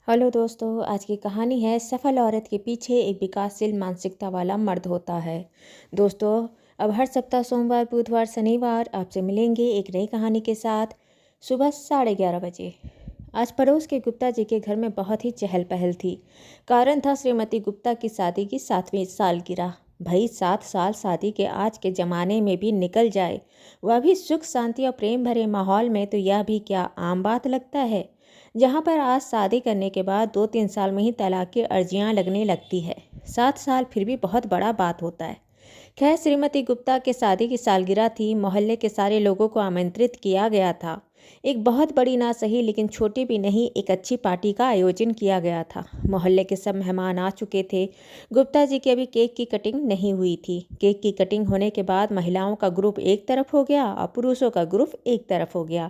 Hello दोस्तों, आज की कहानी है सफल औरत के पीछे एक विकासशील मानसिकता वाला मर्द होता है। दोस्तों, अब हर सप्ताह सोमवार, बुधवार, शनिवार आपसे मिलेंगे एक नई कहानी के साथ सुबह 11:30 बजे। आज पड़ोस के गुप्ता जी के घर में बहुत ही चहल पहल थी। कारण था श्रीमती गुप्ता की शादी की 7वीं सालगिरह। भाई 7 साल शादी के आज के ज़माने में भी निकल जाए, वह भी सुख शांति और प्रेम भरे माहौल में, तो यह भी क्या आम बात लगता है। जहाँ पर आज शादी करने के बाद 2-3 साल में ही तलाक की अर्जियां लगने लगती है, 7 साल फिर भी बहुत बड़ा बात होता है। खैर, श्रीमती गुप्ता के शादी की सालगिरह थी। मोहल्ले के सारे लोगों को आमंत्रित किया गया था। एक बहुत बड़ी ना सही लेकिन छोटी भी नहीं, एक अच्छी पार्टी का आयोजन किया गया था। मोहल्ले के सब मेहमान आ चुके थे। गुप्ता जी की अभी केक की कटिंग नहीं हुई थी। केक की कटिंग होने के बाद महिलाओं का ग्रुप एक तरफ हो गया और पुरुषों का ग्रुप एक तरफ हो गया।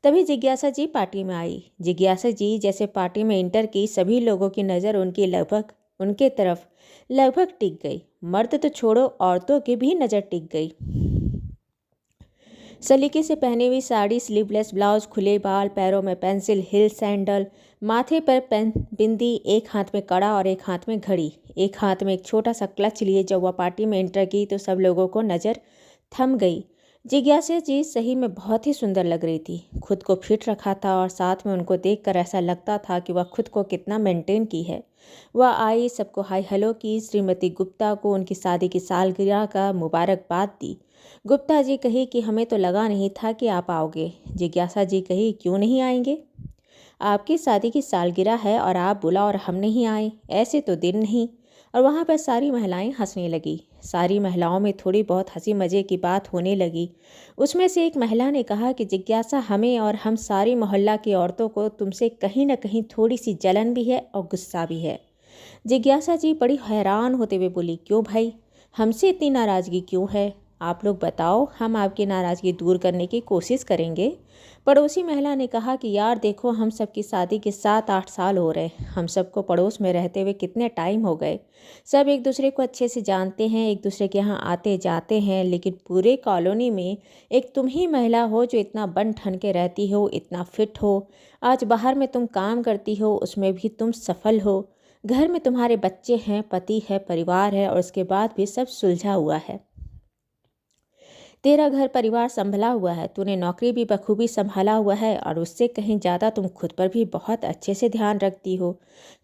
तभी जिज्ञासा जी पार्टी में आई। जिज्ञासा जी जैसे पार्टी में इंटर की, सभी लोगों की नज़र उनके तरफ लगभग टिक गई। मर्द तो छोड़ो, औरतों की भी नज़र टिक गई। सलीके से पहनी हुई साड़ी, स्लीवलेस ब्लाउज, खुले बाल, पैरों में पेंसिल हिल सैंडल, माथे पर पेन बिंदी, एक हाथ में कड़ा और एक हाथ में घड़ी, एक हाथ में एक छोटा सा क्लच लिए जब वह पार्टी में एंटर की तो सब लोगों को नज़र थम गई। जिज्ञासा जी सही में बहुत ही सुंदर लग रही थी। खुद को फिट रखा था और साथ में उनको देखकर ऐसा लगता था कि वह खुद को कितना मेंटेन की है। वह आई, सबको हाय हेलो की, श्रीमती गुप्ता को उनकी शादी की सालगिरह का मुबारकबाद दी। गुप्ता जी कही कि हमें तो लगा नहीं था कि आप आओगे। जिज्ञासा जी कही, क्यों नहीं आएंगे? आपकी शादी की सालगिरह है और आप बुला और हम नहीं आए, ऐसे तो दिन नहीं। और वहाँ पर सारी महिलाएं हंसने लगी। सारी महिलाओं में थोड़ी बहुत हंसी मज़े की बात होने लगी। उसमें से एक महिला ने कहा कि जिज्ञासा, हमें और हम सारी मोहल्ला की औरतों को तुमसे कहीं न कहीं थोड़ी सी जलन भी है और गुस्सा भी है। जिज्ञासा जी बड़ी हैरान होते हुए बोली, क्यों भाई, हमसे इतनी नाराज़गी क्यों है? आप लोग बताओ, हम आपकी नाराज़गी दूर करने की कोशिश करेंगे। पड़ोसी महिला ने कहा कि यार देखो, हम सबकी शादी के 7-8 साल हो रहे, हम सबको पड़ोस में रहते हुए कितने टाइम हो गए। सब एक दूसरे को अच्छे से जानते हैं, एक दूसरे के यहाँ आते जाते हैं, लेकिन पूरे कॉलोनी में एक तुम ही महिला हो जो इतना बन ठन के रहती हो, इतना फिट हो। आज बाहर में तुम काम करती हो, उसमें भी तुम सफल हो। घर में तुम्हारे बच्चे हैं, पति है, परिवार है, और उसके बाद भी सब सुलझा हुआ है। तेरा घर परिवार संभला हुआ है, तूने नौकरी भी बखूबी संभाला हुआ है, और उससे कहीं ज़्यादा तुम खुद पर भी बहुत अच्छे से ध्यान रखती हो।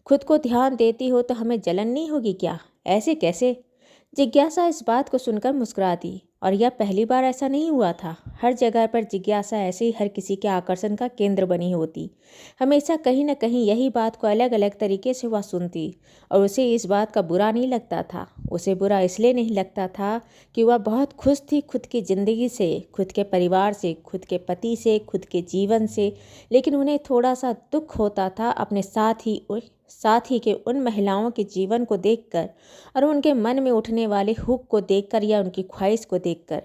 खुद को ध्यान देती हो तो हमें जलन नहीं होगी क्या? ऐसे कैसे? जिज्ञासा इस बात को सुनकर मुस्कुरा दी। और यह पहली बार ऐसा नहीं हुआ था। हर जगह पर जिज्ञासा ऐसे ही हर किसी के आकर्षण का केंद्र बनी होती। हमेशा कहीं न कहीं यही बात को अलग अलग तरीके से वह सुनती, और उसे इस बात का बुरा नहीं लगता था। उसे बुरा इसलिए नहीं लगता था कि वह बहुत खुश थी खुद की ज़िंदगी से, खुद के परिवार से, खुद के पति से, खुद के जीवन से। लेकिन उन्हें थोड़ा सा दुख होता था अपने साथ ही के उन महिलाओं के जीवन को देखकर, और उनके मन में उठने वाले हुक को देखकर या उनकी ख्वाहिश को देखकर।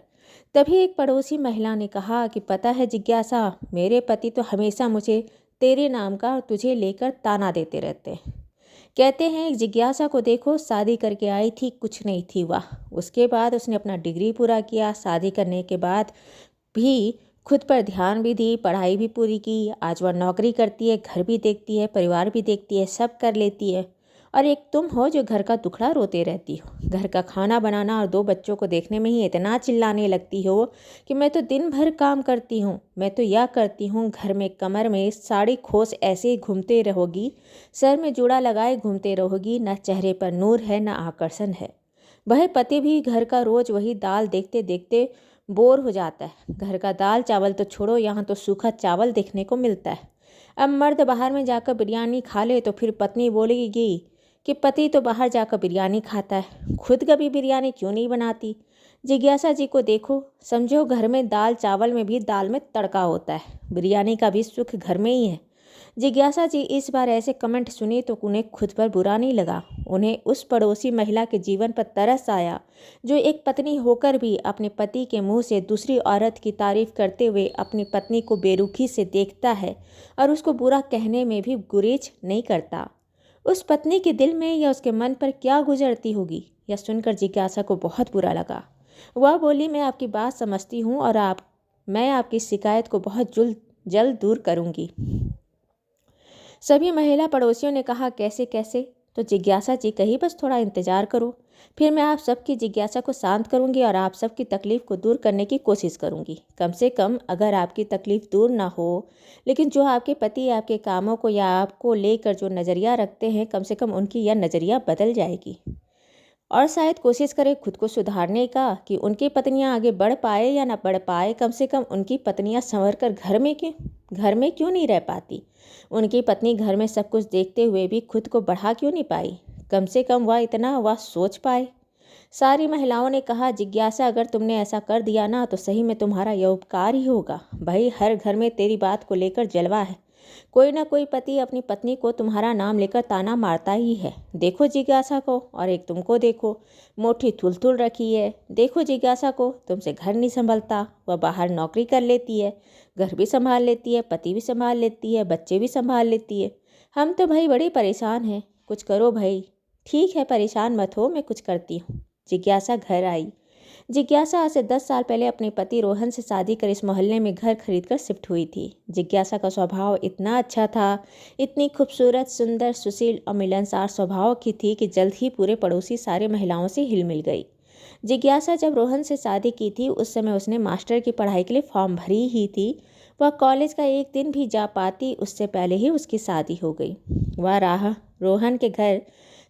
तभी एक पड़ोसी महिला ने कहा कि पता है जिज्ञासा, मेरे पति तो हमेशा मुझे तेरे नाम का और तुझे लेकर ताना देते रहते हैं। कहते हैं, एक जिज्ञासा को देखो, शादी करके आई थी, कुछ नहीं थी वह। उसके बाद उसने अपना डिग्री पूरा किया, शादी करने के बाद भी खुद पर ध्यान भी दी, पढ़ाई भी पूरी की। आज वह नौकरी करती है, घर भी देखती है, परिवार भी देखती है, सब कर लेती है। और एक तुम हो जो घर का दुखड़ा रोते रहती हो। घर का खाना बनाना और 2 बच्चों को देखने में ही इतना चिल्लाने लगती हो कि मैं तो दिन भर काम करती हूँ, मैं तो यह करती हूँ, घर में कमर में साड़ी खोस ऐसे ही घूमते रहोगी, सर में जूड़ा लगाए घूमते रहोगी, न चेहरे पर नूर है न आकर्षण है। वह पति भी घर का रोज वही दाल देखते देखते बोर हो जाता है। घर का दाल चावल तो छोड़ो, यहाँ तो सूखा चावल देखने को मिलता है। अब मर्द बाहर में जाकर बिरयानी खा ले तो फिर पत्नी बोलेगी कि पति तो बाहर जाकर बिरयानी खाता है, खुद कभी बिरयानी क्यों नहीं बनाती? जिज्ञासा जी को देखो, समझो घर में दाल चावल में भी दाल में तड़का होता है, बिरयानी का भी सुख घर में ही है। जिज्ञासा जी इस बार ऐसे कमेंट सुने तो उन्हें खुद पर बुरा नहीं लगा। उन्हें उस पड़ोसी महिला के जीवन पर तरस आया जो एक पत्नी होकर भी अपने पति के मुंह से दूसरी औरत की तारीफ करते हुए अपनी पत्नी को बेरुखी से देखता है और उसको बुरा कहने में भी गुरेज नहीं करता। उस पत्नी के दिल में या उसके मन पर क्या गुजरती होगी, यह सुनकर जिज्ञासा को बहुत बुरा लगा। वह बोली, मैं आपकी बात समझती हूँ और मैं आपकी शिकायत को बहुत जल्द दूर करूँगी। सभी महिला पड़ोसियों ने कहा, कैसे कैसे? तो जिज्ञासा जी कही, बस थोड़ा इंतजार करो, फिर मैं आप सबकी जिज्ञासा को शांत करूंगी और आप सबकी तकलीफ को दूर करने की कोशिश करूंगी। कम से कम अगर आपकी तकलीफ दूर ना हो, लेकिन जो आपके पति आपके कामों को या आपको लेकर जो नज़रिया रखते हैं, कम से कम उनकी यह नज़रिया बदल जाएगी। और शायद कोशिश करें खुद को सुधारने का कि उनकी पत्नियां आगे बढ़ पाए या ना बढ़ पाए, कम से कम उनकी पत्नियां संवर कर घर में क्यों नहीं रह पाती? उनकी पत्नी घर में सब कुछ देखते हुए भी खुद को बढ़ा क्यों नहीं पाई? कम से कम वह सोच पाए। सारी महिलाओं ने कहा, जिज्ञासा अगर तुमने ऐसा कर दिया ना तो सही में तुम्हारा यह उपकार ही होगा। भाई हर घर में तेरी बात को लेकर जलवा है। कोई ना कोई पति अपनी पत्नी को तुम्हारा नाम लेकर ताना मारता ही है। देखो जिज्ञासा को, और एक तुमको देखो, मोटी थुल रखी है। देखो जिज्ञासा को, तुमसे घर नहीं संभलता। वह बाहर नौकरी कर लेती है, घर भी संभाल लेती है, पति भी संभाल लेती है, बच्चे भी संभाल लेती है। हम तो भाई बड़े परेशान हैं, कुछ करो भाई। ठीक है, परेशान मत हो, मैं कुछ करती हूँ। जिज्ञासा घर आई। जिज्ञासा आज से 10 साल पहले अपने पति रोहन से शादी कर इस मोहल्ले में घर खरीदकर शिफ्ट हुई थी। जिज्ञासा का स्वभाव इतना अच्छा था, इतनी खूबसूरत, सुंदर, सुशील और मिलनसार स्वभाव की थी कि जल्द ही पूरे पड़ोसी सारे महिलाओं से हिल मिल गई। जिज्ञासा जब रोहन से शादी की थी उस समय उसने मास्टर की पढ़ाई के लिए फॉर्म भरी ही थी। वह कॉलेज का एक दिन भी जा पाती उससे पहले ही उसकी शादी हो गई। वह रोहन के घर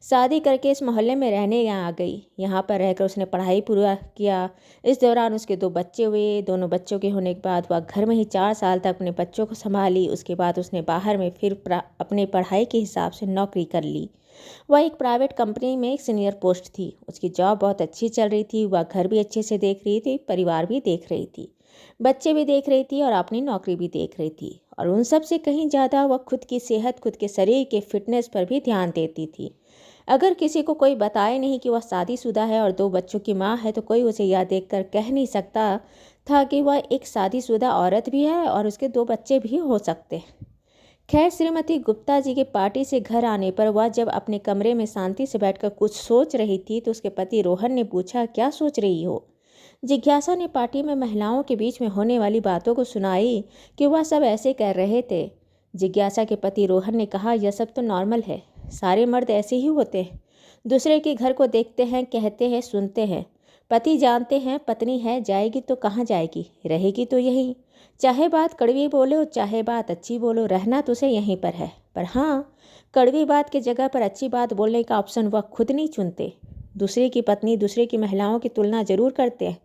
शादी करके इस मोहल्ले में रहने यहाँ आ गई। यहाँ पर रहकर उसने पढ़ाई पूरा किया। इस दौरान उसके 2 बच्चे हुए। दोनों बच्चों के होने के बाद वह घर में ही 4 साल तक अपने बच्चों को संभाली। उसके बाद उसने बाहर में फिर अपने पढ़ाई के हिसाब से नौकरी कर ली। वह एक प्राइवेट कंपनी में एक सीनियर पोस्ट थी। उसकी जॉब बहुत अच्छी चल रही थी। वह घर भी अच्छे से देख रही थी, परिवार भी देख रही थी, बच्चे भी देख रही थी और अपनी नौकरी भी देख रही थी। और उन सब से कहीं ज़्यादा वह खुद की सेहत, खुद के शरीर के फिटनेस पर भी ध्यान देती थी। अगर किसी को कोई बताए नहीं कि वह शादीशुदा है और 2 बच्चों की माँ है तो कोई उसे यह देखकर कह नहीं सकता था कि वह एक शादीशुदा औरत भी है और उसके 2 बच्चे भी हो सकते हैं। खैर, श्रीमती गुप्ता जी के पार्टी से घर आने पर वह जब अपने कमरे में शांति से बैठकर कुछ सोच रही थी तो उसके पति रोहन ने पूछा, क्या सोच रही हो? जिज्ञासा ने पार्टी में महिलाओं के बीच में होने वाली बातों को सुनाई कि वह सब ऐसे कर रहे थे। जिज्ञासा के पति रोहन ने कहा, यह सब तो नॉर्मल है, सारे मर्द ऐसे ही होते हैं, दूसरे के घर को देखते हैं, कहते हैं, सुनते हैं। पति जानते हैं पत्नी है, जाएगी तो कहाँ जाएगी, रहेगी तो यहीं। चाहे बात कड़वी बोलो चाहे बात अच्छी बोलो, रहना तो उसे यहीं पर है। पर हाँ, कड़वी बात की जगह पर अच्छी बात बोलने का ऑप्शन वह खुद नहीं चुनते। दूसरे की पत्नी, दूसरे की महिलाओं की तुलना जरूर करते हैं,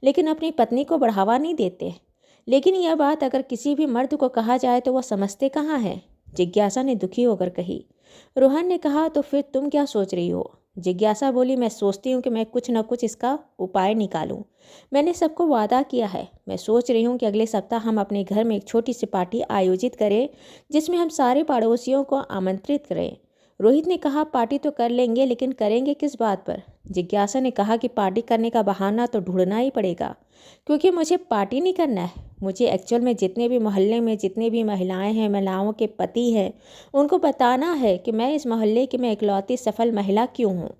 लेकिन अपनी पत्नी को बढ़ावा नहीं देते। लेकिन यह बात अगर किसी भी मर्द को कहा जाए तो वह समझते कहाँ है? जिज्ञासा ने दुखी होकर कही। रोहन ने कहा, तो फिर तुम क्या सोच रही हो? जिज्ञासा बोली, मैं सोचती हूँ कि मैं कुछ न कुछ इसका उपाय निकालूं। मैंने सबको वादा किया है। मैं सोच रही हूँ कि अगले सप्ताह हम अपने घर में एक छोटी सी पार्टी आयोजित करें जिसमें हम सारे पड़ोसियों को आमंत्रित करें। रोहित ने कहा, पार्टी तो कर लेंगे, लेकिन करेंगे किस बात पर? जिज्ञासा ने कहा कि पार्टी करने का बहाना तो ढूंढना ही पड़ेगा, क्योंकि मुझे पार्टी नहीं करना है। मुझे एक्चुअल में जितने भी मोहल्ले में जितने भी महिलाएं हैं, महिलाओं के पति हैं, उनको बताना है कि मैं इस मोहल्ले की मैं इकलौती सफल महिला क्यों हूँ।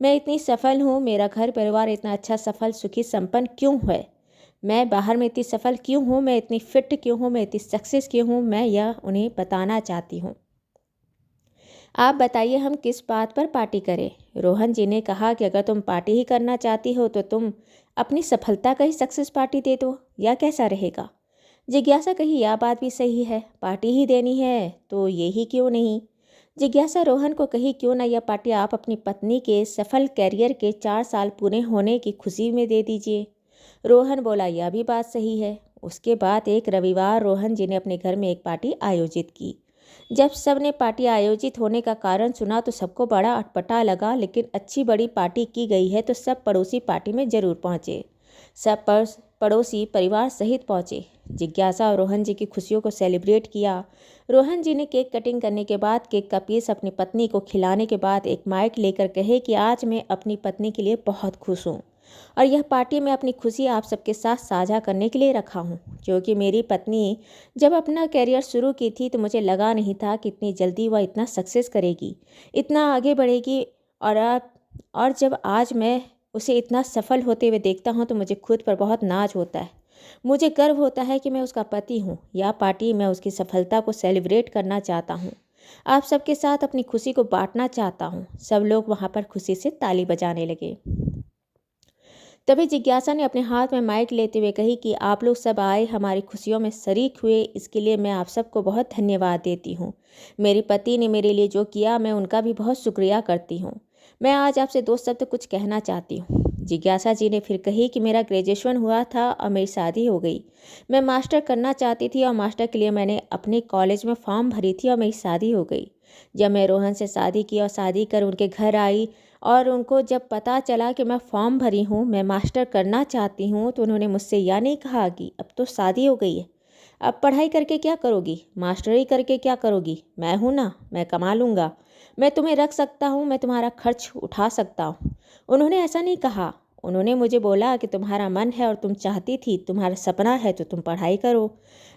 मैं इतनी सफल हूँ, मेरा घर परिवार इतना अच्छा, सफल, सुखी, संपन्न क्यों है। मैं बाहर में इतनी सफल क्यों हूँ, मैं इतनी फिट क्यों हूँ, मैं इतनी सक्सेस क्यों हूँ, मैं यह उन्हें बताना चाहती हूँ। आप बताइए हम किस बात पर पार्टी करें? रोहन जी ने कहा कि अगर तुम पार्टी ही करना चाहती हो तो तुम अपनी सफलता का ही सक्सेस पार्टी दे दो, या कैसा रहेगा? जिज्ञासा कही, यह बात भी सही है, पार्टी ही देनी है तो ये ही क्यों नहीं। जिज्ञासा रोहन को कही, क्यों ना यह पार्टी आप अपनी पत्नी के सफल कैरियर के 4 साल पूरे होने की खुशी में दे दीजिए। रोहन बोला, यह भी बात सही है। उसके बाद एक रविवार रोहन जी ने अपने घर में एक पार्टी आयोजित की। जब सब ने पार्टी आयोजित होने का कारण सुना तो सबको बड़ा अटपटा लगा, लेकिन अच्छी बड़ी पार्टी की गई है तो सब पड़ोसी पार्टी में जरूर पहुंचे। सब पड़ोसी परिवार सहित पहुंचे। जिज्ञासा और रोहन जी की खुशियों को सेलिब्रेट किया। रोहन जी ने केक कटिंग करने के बाद केक का पीस अपनी पत्नी को खिलाने के बाद एक माइक लेकर कहे कि आज मैं अपनी पत्नी के लिए बहुत खुश हूँ और यह पार्टी मैं अपनी खुशी आप सबके साथ साझा करने के लिए रखा हूँ, क्योंकि मेरी पत्नी जब अपना करियर शुरू की थी तो मुझे लगा नहीं था कि इतनी जल्दी वह इतना सक्सेस करेगी, इतना आगे बढ़ेगी। और जब आज मैं उसे इतना सफल होते हुए देखता हूँ तो मुझे खुद पर बहुत नाज होता है। मुझे गर्व होता है कि मैं उसका पति हूँ। यह पार्टी मैं उसकी सफलता को सेलिब्रेट करना चाहता हूँ। आप सबके साथ अपनी खुशी को बांटना चाहता हूँ। सब लोग वहाँ पर खुशी से ताली बजाने लगे। तभी जिज्ञासा ने अपने हाथ में माइक लेते हुए कही कि आप लोग सब आए, हमारी खुशियों में शरीक हुए, इसके लिए मैं आप सबको बहुत धन्यवाद देती हूँ। मेरे पति ने मेरे लिए जो किया, मैं उनका भी बहुत शुक्रिया करती हूँ। मैं आज आपसे 2 शब्द कुछ कहना चाहती हूँ। जिज्ञासा जी ने फिर कही कि मेरा ग्रेजुएशन हुआ था और मेरी शादी हो गई। मैं मास्टर करना चाहती थी और मास्टर के लिए मैंने अपने कॉलेज में फॉर्म भरी थी और मेरी शादी हो गई। जब मैं रोहन से शादी की और शादी कर उनके घर आई और उनको जब पता चला कि मैं फॉर्म भरी हूँ, मैं मास्टर करना चाहती हूँ, तो उन्होंने मुझसे यह नहीं कहा कि अब तो शादी हो गई है, अब पढ़ाई करके क्या करोगी, मास्टरी करके क्या करोगी, मैं हूँ ना, मैं कमा लूँगा, मैं तुम्हें रख सकता हूँ, मैं तुम्हारा खर्च उठा सकता हूँ। उन्होंने ऐसा नहीं कहा। उन्होंने मुझे बोला कि तुम्हारा मन है और तुम चाहती थी, तुम्हारा सपना है तो तुम पढ़ाई करो।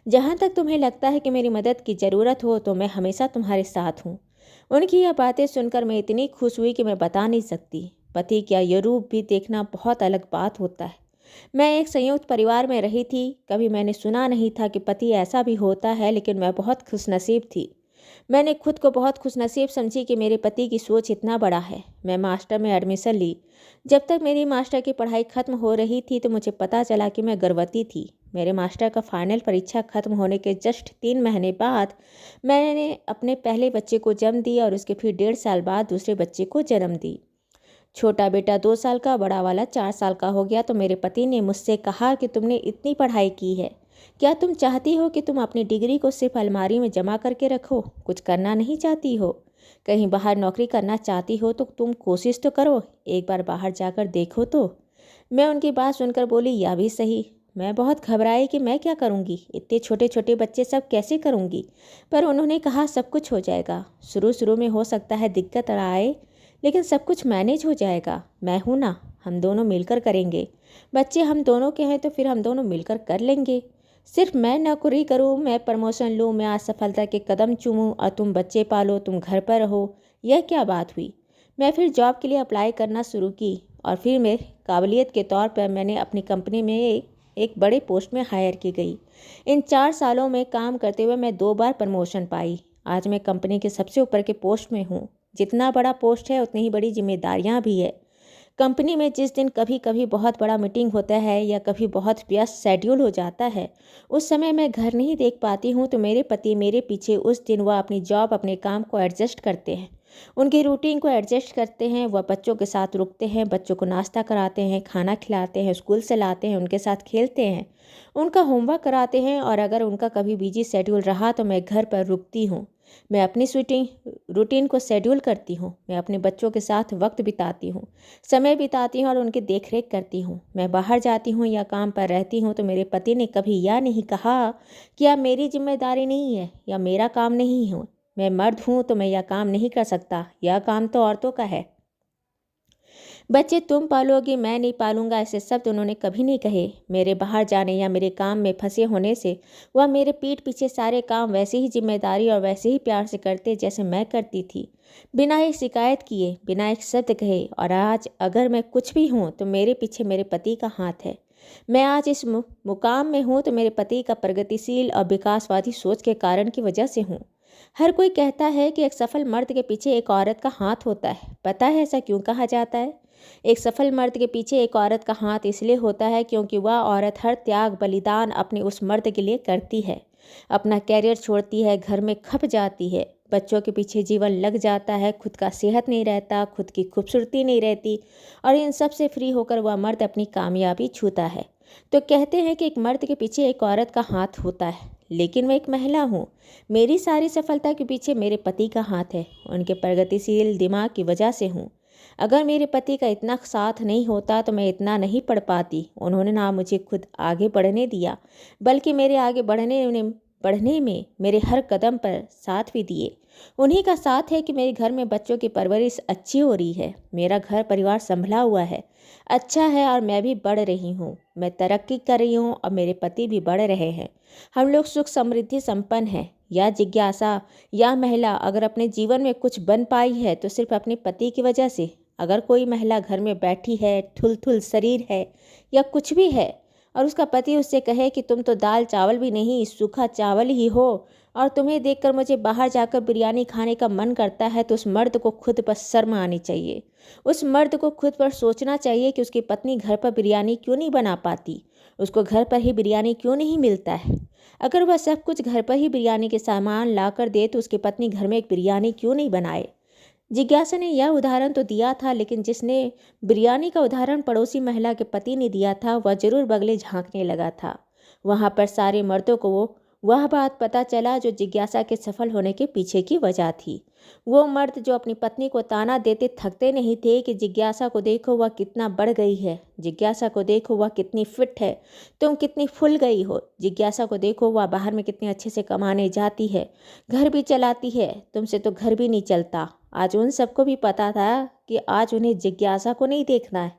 जहाँ तक तुम्हें लगता है कि मेरी मदद की ज़रूरत हो तो मैं हमेशा तुम्हारे साथ हूँ। उनकी यह बातें सुनकर मैं इतनी खुश हुई कि मैं बता नहीं सकती। पति का यह रूप भी देखना बहुत अलग बात होता है। मैं एक संयुक्त परिवार में रही थी, कभी मैंने सुना नहीं था कि पति ऐसा भी होता है, लेकिन मैं बहुत खुशनसीब थी। मैंने खुद को बहुत खुशनसीब समझी कि मेरे पति की सोच इतना बड़ा है। मैं मास्टर में एडमिशन ली। जब तक मेरी मास्टर की पढ़ाई खत्म हो रही थी तो मुझे पता चला कि मैं गर्भवती थी। मेरे मास्टर का फाइनल परीक्षा खत्म होने के जस्ट 3 महीने बाद मैंने अपने पहले बच्चे को जन्म दिया और उसके फिर 1.5 साल बाद दूसरे बच्चे को जन्म दी। छोटा बेटा 2 साल का, बड़ा वाला 4 साल का हो गया तो मेरे पति ने मुझसे कहा कि तुमने इतनी पढ़ाई की है, क्या तुम चाहती हो कि तुम अपनी डिग्री को सिर्फ अलमारी में जमा करके रखो, कुछ करना नहीं चाहती हो? कहीं बाहर नौकरी करना चाहती हो तो तुम कोशिश तो करो, एक बार बाहर जाकर देखो तो। मैं उनकी बात सुनकर बोली, यह भी सही। मैं बहुत घबराई कि मैं क्या करूँगी, इतने छोटे छोटे बच्चे सब कैसे करूँगी। पर उन्होंने कहा सब कुछ हो जाएगा। शुरू शुरू में हो सकता है दिक्कत आए, लेकिन सब कुछ मैनेज हो जाएगा। मैं हूँ ना, हम दोनों मिलकर करेंगे। बच्चे हम दोनों के हैं तो फिर हम दोनों मिलकर कर लेंगे। सिर्फ मैं नौकरी करूँ, मैं प्रमोशन लूँ, मैं आज सफलता के कदम चूमूँ और तुम बच्चे पालो, तुम घर पर रहो, यह क्या बात हुई। मैं फिर जॉब के लिए अप्लाई करना शुरू की और फिर मेरे काबिलियत के तौर पर मैंने अपनी कंपनी में एक बड़े पोस्ट में हायर की गई। इन 4 सालों में काम करते हुए मैं 2 बार प्रमोशन पाई। आज मैं कंपनी के सबसे ऊपर के पोस्ट में हूँ। जितना बड़ा पोस्ट है उतनी ही बड़ी जिम्मेदारियाँ भी है। कंपनी में जिस दिन कभी कभी बहुत बड़ा मीटिंग होता है या कभी बहुत व्यस्त शेड्यूल हो जाता है, उस समय मैं घर नहीं देख पाती हूँ तो मेरे पति मेरे पीछे उस दिन वह अपनी जॉब अपने काम को एडजस्ट करते हैं, उनकी रूटीन को एडजस्ट करते हैं। वह बच्चों के साथ रुकते हैं, बच्चों को नाश्ता कराते हैं, खाना खिलाते हैं, स्कूल से लाते हैं, उनके साथ खेलते हैं, उनका होमवर्क कराते हैं। और अगर उनका कभी बिजी शेड्यूल रहा तो मैं घर पर रुकती हूँ। मैं अपनी रूटीन को शेड्यूल करती हूँ। मैं अपने बच्चों के साथ वक्त बिताती हूँ, समय बिताती हूँ और उनकी देखरेख करती हूँ। मैं बाहर जाती हूँ या काम पर रहती हूँ तो मेरे पति ने कभी यह नहीं कहा कि यह मेरी जिम्मेदारी नहीं है या मेरा काम नहीं है। मैं मर्द हूँ तो मैं यह काम नहीं कर सकता, यह काम तो औरतों का है। बच्चे तुम पालोगी, मैं नहीं पालूंगा, ऐसे शब्द उन्होंने कभी नहीं कहे। मेरे बाहर जाने या मेरे काम में फंसे होने से वह मेरे पीठ पीछे सारे काम वैसे ही जिम्मेदारी और वैसे ही प्यार से करते जैसे मैं करती थी, बिना एक शिकायत किए, बिना एक शब्द कहे। और आज अगर मैं कुछ भी हूँ तो मेरे पीछे मेरे पति का हाथ है। मैं आज इस मुकाम में हूँ तो मेरे पति का प्रगतिशील और विकासवादी सोच के कारण की वजह से हूँ। हर कोई कहता है कि एक सफल मर्द के पीछे एक औरत का हाथ होता है। पता है ऐसा क्यों कहा जाता है? एक सफल मर्द के पीछे एक औरत का हाथ इसलिए होता है क्योंकि वह औरत हर त्याग बलिदान अपने उस मर्द के लिए करती है, अपना कैरियर छोड़ती है, घर में खप जाती है, बच्चों के पीछे जीवन लग जाता है, खुद का सेहत नहीं रहता, खुद की खूबसूरती नहीं रहती और इन सब से फ्री होकर वह मर्द अपनी कामयाबी छूता है। तो कहते हैं कि एक मर्द के पीछे एक औरत का हाथ होता है, लेकिन मैं एक महिला हूँ। मेरी सारी सफलता के पीछे मेरे पति का हाथ है, उनके प्रगतिशील दिमाग की वजह से हूँ। अगर मेरे पति का इतना साथ नहीं होता तो मैं इतना नहीं पढ़ पाती। उन्होंने ना मुझे खुद आगे बढ़ने दिया, बल्कि मेरे आगे बढ़ने में मेरे हर कदम पर साथ भी दिए। उन्हीं का साथ है कि मेरे घर में बच्चों की परवरिश अच्छी हो रही है, मेरा घर परिवार संभला हुआ है, अच्छा है और मैं भी बढ़ रही हूँ। मैं तरक्की कर रही हूँ और मेरे पति भी बढ़ रहे हैं। हम लोग सुख समृद्धि संपन्न हैं। या जिज्ञासा, या महिला अगर अपने जीवन में कुछ बन पाई है तो सिर्फ अपने पति की वजह से। अगर कोई महिला घर में बैठी है, ठुलठुल शरीर है या कुछ भी है और उसका पति उससे कहे कि तुम तो दाल चावल भी नहीं, सूखा चावल ही हो, और तुम्हें देखकर मुझे बाहर जाकर बिरयानी खाने का मन करता है, तो उस मर्द को खुद पर शर्म आनी चाहिए। उस मर्द को खुद पर सोचना चाहिए कि उसकी पत्नी घर पर बिरयानी क्यों नहीं बना पाती, उसको घर पर ही बिरयानी क्यों नहीं मिलता है। अगर वह सब कुछ घर पर ही बिरयानी के सामान ला कर दे तो उसकी पत्नी घर में एक बिरयानी क्यों नहीं बनाए। जिज्ञासा ने यह उदाहरण तो दिया था, लेकिन जिसने बिरयानी का उदाहरण पड़ोसी महिला के पति ने दिया था वह जरूर बगले झांकने लगा था। वहाँ पर सारे मर्दों को वह बात पता चला जो जिज्ञासा के सफल होने के पीछे की वजह थी। वो मर्द जो अपनी पत्नी को ताना देते थकते नहीं थे कि जिज्ञासा को देखो वह कितना बढ़ गई है, जिज्ञासा को देखो वह कितनी फिट है, तुम कितनी फुल गई हो, जिज्ञासा को देखो वह बाहर में कितने अच्छे से कमाने जाती है, घर भी चलाती है, तुमसे तो घर भी नहीं चलता। आज उन सबको भी पता था कि आज उन्हें जिज्ञासा को नहीं देखना है,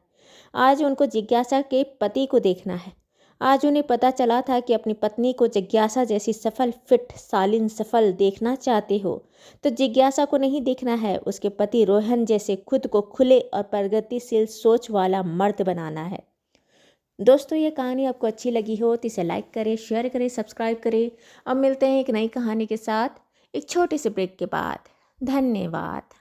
आज उनको जिज्ञासा के पति को देखना है। आज उन्हें पता चला था कि अपनी पत्नी को जिज्ञासा जैसी सफल, फिट, शालीन, सफल देखना चाहते हो तो जिज्ञासा को नहीं देखना है, उसके पति रोहन जैसे खुद को खुले और प्रगतिशील सोच वाला मर्द बनाना है। दोस्तों, ये कहानी आपको अच्छी लगी हो तो इसे लाइक करें, शेयर करें, सब्सक्राइब करें। अब मिलते हैं एक नई कहानी के साथ एक छोटे से ब्रेक के बाद। धन्यवाद।